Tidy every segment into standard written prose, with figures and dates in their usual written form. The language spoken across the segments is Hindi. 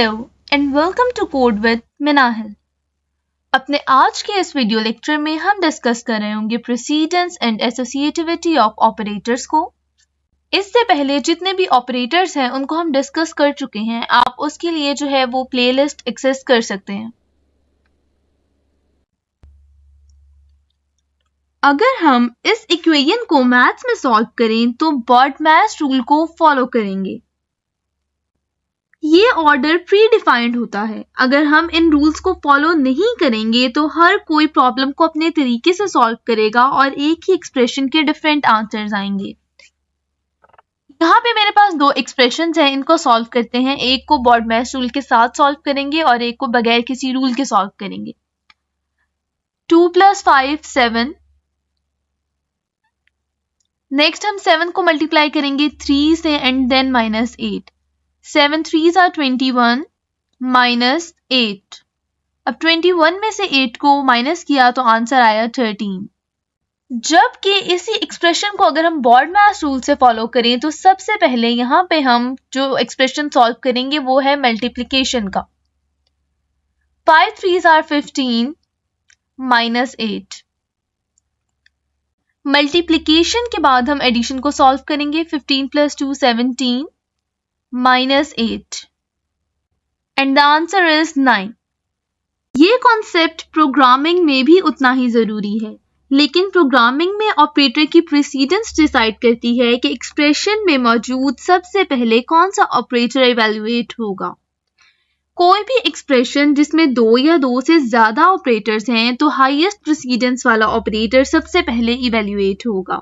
Hello and welcome to code with Minahil. अपने आज के इस वीडियो लेक्चर में हम डिस्कस कर रहे होंगे precedence and associativity of operators को। इससे पहले जितने भी ऑपरेटर्स हैं उनको हम डिस्कस कर चुके हैं। आप उसके लिए जो है वो प्लेलिस्ट एक्सेस कर सकते हैं। अगर हम इस इक्वेशन को मैथ्स में सॉल्व करें तो बॉडमैस रूल को फॉलो करेंगे। ये ऑर्डर प्री डिफाइंड होता है। अगर हम इन रूल्स को फॉलो नहीं करेंगे तो हर कोई प्रॉब्लम को अपने तरीके से सॉल्व करेगा और एक ही एक्सप्रेशन के डिफरेंट आंसर्स आएंगे। यहाँ पे मेरे पास दो एक्सप्रेशंस हैं, इनको सॉल्व करते हैं। एक को बॉडमैस रूल के साथ सॉल्व करेंगे और एक को बगैर किसी रूल के सॉल्व करेंगे। 2 + 5 7। नेक्स्ट हम 7 को मल्टीप्लाई करेंगे 3 से एंड देन -8। 7 3s are 21 -8। अब 21 में से 8 को माइनस किया तो आंसर आया 13। जबकि इसी एक्सप्रेशन को अगर हम बॉडमैस रूल से फॉलो करें तो सबसे पहले यहाँ पे हम जो एक्सप्रेशन सॉल्व करेंगे वो है मल्टीप्लिकेशन का। 5 3s are 15 -8। मल्टीप्लिकेशन के बाद हम एडिशन को सॉल्व करेंगे। 15 + 2 17 -8 and the answer is 9। ये कॉन्सेप्ट प्रोग्रामिंग में भी उतना ही जरूरी है, लेकिन प्रोग्रामिंग में ऑपरेटर की प्रेसिडेंस डिसाइड करती है कि एक्सप्रेशन में मौजूद सबसे पहले कौन सा ऑपरेटर इवैल्यूएट होगा। कोई भी एक्सप्रेशन जिसमें 2 या 2 से ज्यादा ऑपरेटर्स हैं तो हाईएस्ट प्रेसिडेंस वाला ऑपरेटर सबसे पहले इवैल्यूएट होगा।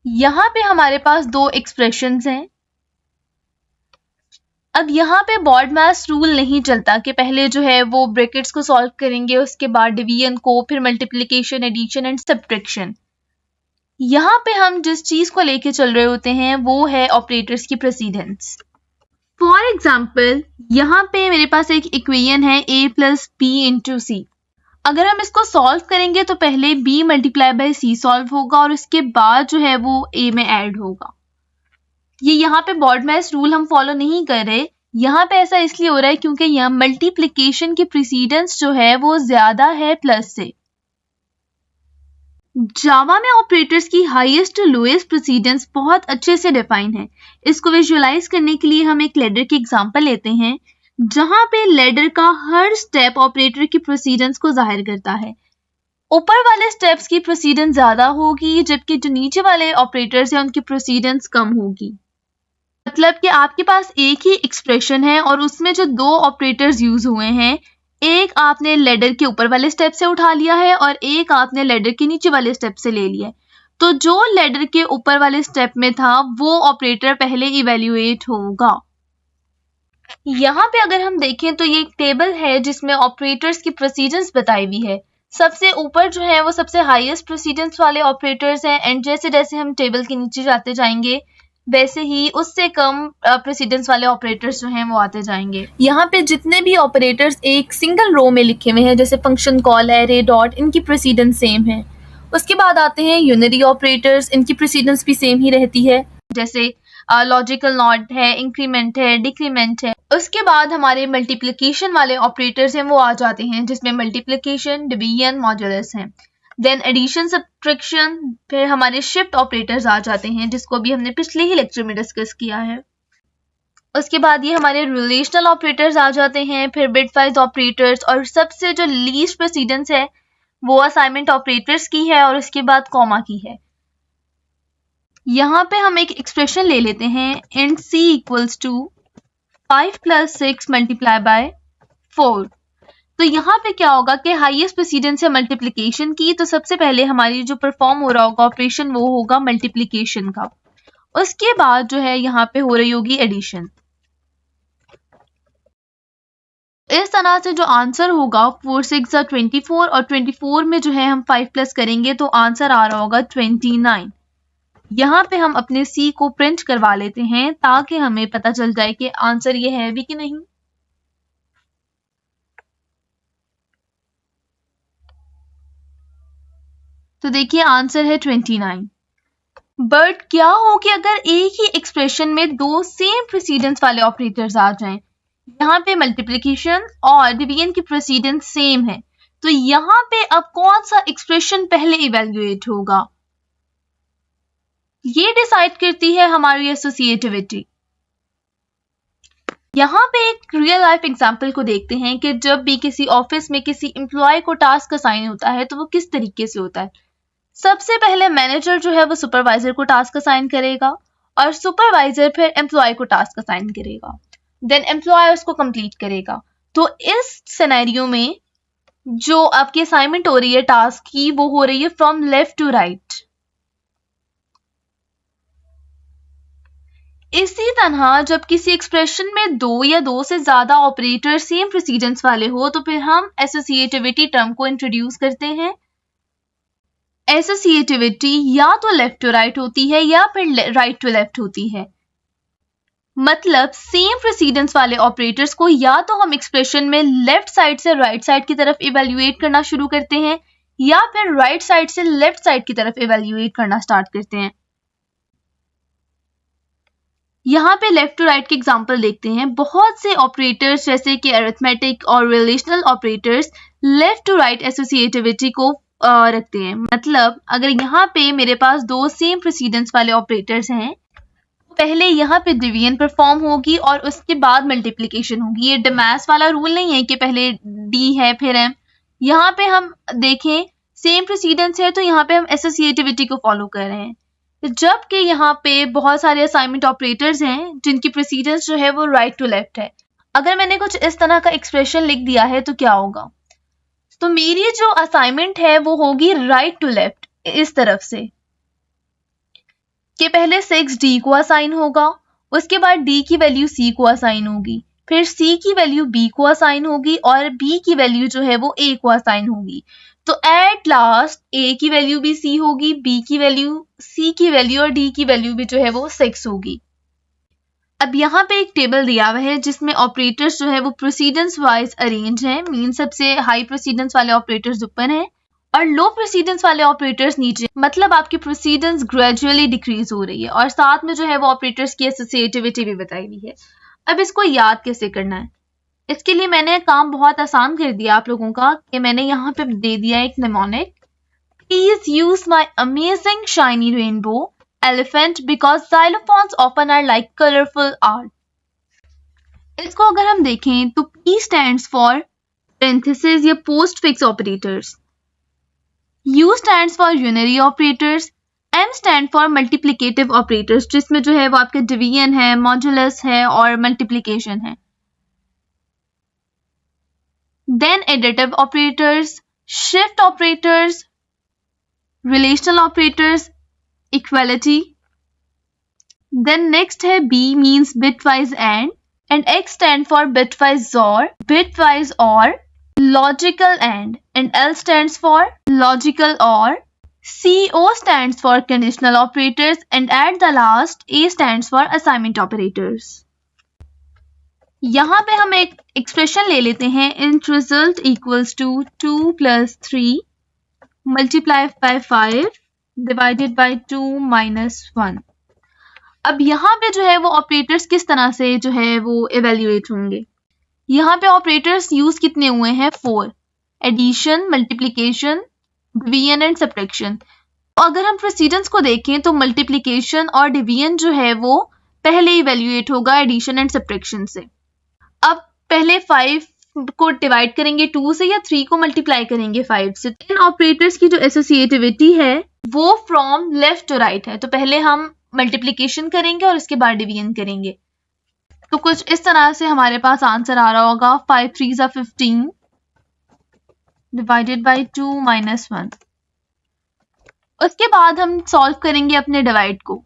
यहाँ पे हमारे पास दो एक्सप्रेशंस हैं। अब यहाँ पे बॉडमैस रूल नहीं चलता कि पहले जो है वो ब्रैकेट्स को सॉल्व करेंगे, उसके बाद डिवीजन को, फिर मल्टीप्लिकेशन, एडिशन एंड सब्ट्रैक्शन। यहाँ पे हम जिस चीज को लेके चल रहे होते हैं वो है ऑपरेटर्स की प्रेसिडेंस। फॉर एग्जाम्पल यहाँ पे मेरे पास एक इक्वेशन है a + b × c। अगर हम इसको सॉल्व करेंगे तो पहले b × c सॉल्व होगा और उसके बाद जो है वो a में ऐड होगा। ये यहाँ पे बॉडमैस रूल हम फॉलो नहीं कर रहे। यहाँ पे ऐसा इसलिए हो रहा है क्योंकि यहाँ मल्टीप्लिकेशन की प्रेसिडेंस जो है वो ज्यादा है प्लस से। जावा में ऑपरेटर्स की हाईएस्ट टू लोएस्ट प्रेसिडेंस बहुत अच्छे से डिफाइन है। इसको विजुअलाइज करने के लिए हम एक लैडर की एग्जांपल लेते हैं, जहां पे लैडर का हर स्टेप ऑपरेटर की प्रेसिडेंस को जाहिर करता है। ऊपर वाले स्टेप्स की प्रेसिडेंस ज्यादा होगी जबकि जो नीचे वाले ऑपरेटर्स हैं उनकी प्रेसिडेंस कम होगी। मतलब कि आपके पास एक ही एक्सप्रेशन है और उसमें जो दो ऑपरेटर्स यूज हुए हैं, एक आपने लैडर के ऊपर वाले स्टेप से उठा लिया है और एक आपने लैडर के नीचे वाले स्टेप से ले लिया है। तो जो लैडर के ऊपर वाले स्टेप में था वो ऑपरेटर पहले इवैल्यूएट होगा। यहाँ पे अगर हम देखें तो ये एक टेबल है जिसमें ऑपरेटर्स की प्रेसिडेंस बताई हुई है। सबसे ऊपर जो है वो सबसे हाईएस्ट प्रेसिडेंस वाले ऑपरेटर्स हैं एंड जैसे जैसे हम टेबल के नीचे जाते जाएंगे वैसे ही उससे कम प्रेसिडेंस वाले ऑपरेटर्स जो हैं वो आते जाएंगे। यहाँ पे जितने भी ऑपरेटर्स एक सिंगल रो में लिखे हुए हैं जैसे फंक्शन कॉल, एरे, डॉट, इनकी प्रेसिडेंस सेम है। उसके बाद आते हैं यूनिरी ऑपरेटर्स, इनकी प्रेसिडेंस भी सेम ही रहती है, जैसे लॉजिकल नॉट है, इंक्रीमेंट है, डिक्रीमेंट है। उसके बाद हमारे मल्टीप्लिकेशन वाले ऑपरेटर्स हैं वो आ जाते हैं जिसमें मल्टीप्लिकेशन, डिवीजन, मॉड्यूलस हैं। देन एडिशन, सब्ट्रैक्शन, फिर हमारे शिफ्ट ऑपरेटर्स आ जाते हैं जिसको भी हमने पिछले ही लेक्चर में डिस्कस किया है। उसके बाद ये हमारे रिलेशनल ऑपरेटर्स आ जाते हैं, फिर बिटवाइज ऑपरेटर्स और सबसे जो लीस्ट प्रेसिडेंस है वो असाइनमेंट ऑपरेटर्स की है और उसके बाद कॉमा की है। यहाँ पे हम एक एक्सप्रेशन ले लेते हैं int c = 5 + 6 × 4। तो यहाँ पे क्या होगा कि हाईएस्ट प्रेसिडेंस है मल्टीप्लिकेशन की, तो सबसे पहले हमारी जो परफॉर्म हो रहा होगा ऑपरेशन वो होगा मल्टीप्लिकेशन का। उसके बाद जो है यहाँ पे हो रही होगी एडिशन। इस तरह से जो आंसर होगा 4 6 are 24 और 24 में जो है हम 5 प्लस करेंगे तो आंसर आ रहा होगा 29। यहाँ पे हम अपने C को प्रिंट करवा लेते हैं ताकि हमें पता चल जाए कि आंसर ये है भी कि नहीं। तो देखिए आंसर है 29। बट क्या हो कि अगर एक ही एक्सप्रेशन में दो सेम प्रेसिडेंस वाले ऑपरेटर्स आ जाएं, यहाँ पे मल्टीप्लिकेशन और डिवीजन की प्रोसीडेंस सेम है, तो यहाँ पे अब कौन सा एक्सप्रेशन पहले इवेल्युएट होगा, ये डिसाइड करती है हमारी एसोसिएटिविटी। यहाँ पे एक रियल लाइफ एग्जांपल को देखते हैं कि जब भी किसी ऑफिस में किसी एम्प्लॉय को टास्क असाइन होता है तो वो किस तरीके से होता है। सबसे पहले मैनेजर जो है वो सुपरवाइजर को टास्क असाइन करेगा और सुपरवाइजर फिर एम्प्लॉय को टास्क असाइन करेगा, देन एम्प्लॉय उसको कंप्लीट करेगा। तो इस सिनेरियो में जो आपकी असाइनमेंट हो रही है टास्क की, वो हो रही है फ्रॉम लेफ्ट टू राइट। इसी तरह जब किसी एक्सप्रेशन में दो या दो से ज्यादा ऑपरेटर सेम प्रेसिडेंस वाले हो तो फिर हम एसोसिएटिविटी टर्म को इंट्रोड्यूस करते हैं। एसोसिएटिविटी या तो लेफ्ट टू राइट होती है या फिर राइट टू लेफ्ट होती है। मतलब सेम प्रेसिडेंस वाले ऑपरेटर्स को या तो हम एक्सप्रेशन में लेफ्ट साइड से राइट साइड की तरफ इवेल्युएट करना शुरू करते हैं या फिर राइट साइड से लेफ्ट साइड की तरफ इवेल्युएट करना स्टार्ट करते हैं। यहाँ पे लेफ्ट टू राइट के एग्जांपल देखते हैं। बहुत से ऑपरेटर्स जैसे कि अरिथमेटिक और relational operators left to right associativity को रखते हैं। मतलब अगर यहाँ पे मेरे पास दो सेम प्रेसिडेंस वाले ऑपरेटर्स हैं, पहले यहाँ पे डिवीजन परफॉर्म होगी और उसके बाद मल्टीप्लिकेशन होगी। ये डमैस वाला रूल नहीं है कि पहले डी है फिर एम। यहाँ पे हम देखें सेम प्रेसिडेंस है तो यहाँ पे हम एसोसिएटिविटी को फॉलो कर रहे हैं, जबकि यहाँ पे बहुत सारे असाइनमेंट ऑपरेटर्स हैं जिनकी प्रेसिडेंस जो है वो राइट टू लेफ्ट है। अगर मैंने कुछ इस तरह का एक्सप्रेशन लिख दिया है तो क्या होगा, तो मेरी जो असाइनमेंट है वो होगी राइट टू लेफ्ट इस तरफ से, कि पहले 6D को असाइन होगा, उसके बाद D की वैल्यू C को असाइन होगी, फिर C की वैल्यू B को असाइन होगी और B की वैल्यू जो है वो A को असाइन होगी। तो एट लास्ट A की वैल्यू भी C होगी, B की वैल्यू C की वैल्यू और D की वैल्यू भी जो है वो 6 होगी। अब यहाँ पे एक टेबल दिया हुआ है जिसमें ऑपरेटर्स जो है वो प्रेसिडेंस वाइज अरेंज हैं। मीन सबसे हाई प्रेसिडेंस वाले ऑपरेटर्स ऊपर हैं और लो प्रेसिडेंस वाले ऑपरेटर्स नीचे। मतलब आपकी प्रेसिडेंस ग्रेजुअली डिक्रीज हो रही है और साथ में जो है वो ऑपरेटर्स की एसोसिएटिविटी भी बताई हुई है। अब इसको याद कैसे करना है, इसके लिए मैंने काम बहुत आसान कर दिया आप लोगों का कि मैंने यहाँ पे दे दिया एक mnemonic, please use my amazing shiny rainbow elephant because xylophones often are like colorful art। इसको अगर हम देखें तो P stands for parenthesis या postfix operators, U stands for unary operators, M stand for multiplicative operators जिसमें जो है वो आपके डिवीजन है, मॉड्यूलस है और मल्टीप्लिकेशन है। Then additive operators, shift operators, relational operators, equality। Then next है B means bitwise and X stand for bitwise or, logical and L stands for logical or, CO stands for conditional operators and at the last A stands for assignment operators। यहाँ पे हम एक एक्सप्रेशन ले लेते हैं, int result equals to 2 plus 3 multiplied by 5 divided by 2 minus 1। अब यहाँ पे जो है वो ऑपरेटर्स किस तरह से जो है वो इवेल्युएट होंगे। यहाँ पे ऑपरेटर्स यूज कितने हुए हैं, 4, addition, multiplication, division and subtraction. अगर हम प्रेसिडेंस को देखें तो मल्टीप्लिकेशन और डिवीजन जो है वो पहले इवेल्युएट होगा एडिशन एंड सब्ट्रैक्शन से। अब पहले 5 को डिवाइड करेंगे 2 से या 3 को मल्टीप्लाई करेंगे 5 से। इन ऑपरेटर्स की जो एसोसिएटिविटी है वो फ्रॉम लेफ्ट टू राइट है, तो पहले हम मल्टीप्लिकेशन करेंगे और उसके बाद डिवीजन करेंगे। तो कुछ इस तरह से हमारे पास आंसर आ रहा होगा 5 3s are 15 divided by 2 minus 1। उसके बाद हम सॉल्व करेंगे अपने डिवाइड को,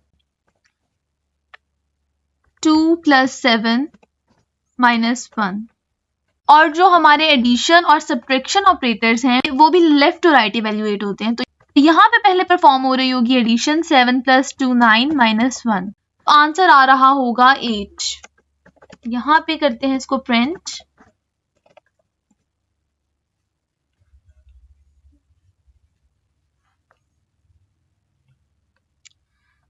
2 plus 7 minus 1। और जो हमारे एडिशन और सब्ट्रैक्शन ऑपरेटर्स हैं वो भी लेफ्ट टू राइट इवेल्युएट होते हैं। तो यहाँ पे पहले परफॉर्म हो रही होगी एडिशन, 7 plus 2 9 minus 1। आंसर आ रहा होगा 8। यहाँ पे करते हैं इसको प्रिंट।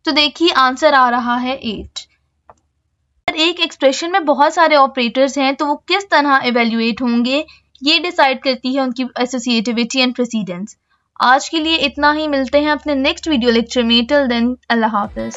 तो देखिए आंसर आ रहा है 8। एक एक्सप्रेशन में बहुत सारे ऑपरेटर्स हैं तो वो किस तरह इवेल्युएट होंगे, ये डिसाइड करती है उनकी एसोसिएटिविटी एंड प्रेसिडेंस। आज के लिए इतना ही, मिलते हैं अपने नेक्स्ट वीडियो लेक्चर में। टिल देन, अल्लाह हाफिज।